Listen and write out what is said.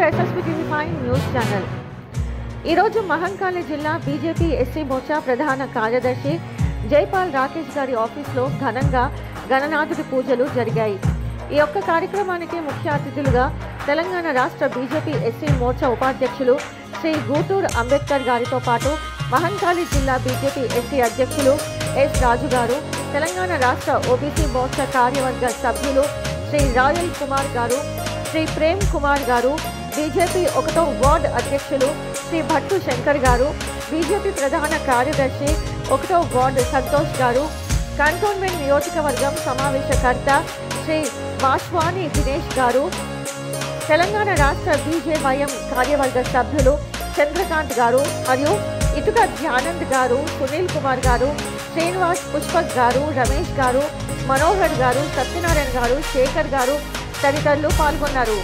SSB TV5 news channel. ఈరోజు మహంకాళి జిల్లా BJP SC Morcha ప్రధాన కార్యదర్శి జైపాల్ రాకేష్ గారి ఆఫీస్లో ఘనంగా గణనాథుడి పూజలు జరిగాయి. ఈ యొక్క కార్యక్రమానికి ముఖ్య అతిథులుగా తెలంగాణ రాష్ట్ర బీజేపీ ఎస్సీ మోర్చా ఉపాధ్యక్షులు శ్రీ గూటూరు అంబేద్కర్ గారితో పాటు మహంకాళి జిల్లా బీజేపీ ఎస్సీ అధ్యక్షులు ఎస్ రాజు గారు, తెలంగాణ రాష్ట్ర ఓబీసీ మోర్చా కార్యవర్గ సభ్యులు శ్రీ రాయల్ కుమార్ గారు, శ్రీ ప్రేమ్ కుమార్ గారు, బీజేపీ 1వ వార్డ్ అధ్యక్షులు శ్రీ భట్టు శంకర్ గారు, బీజేపీ ప్రధాన కార్యదర్శి 1వ వార్డు సంతోష్ గారు, కంటోన్మెంట్ నియోజకవర్గం సమావేశకర్త శ్రీ వాష్వాని దినేష్ గారు, తెలంగాణ రాష్ట్ర బీజేవైఎం కార్యవర్గ సభ్యులు చంద్రకాంత్ గారు మరియు ఇటుక ధ్యానంద్ గారు, సునీల్ కుమార్ గారు, శ్రీనివాస్ పుష్పక్ గారు, రమేష్ గారు, మనోహర్ గారు, సత్యనారాయణ గారు, శేఖర్ గారు తదితరులు పాల్గొన్నారు.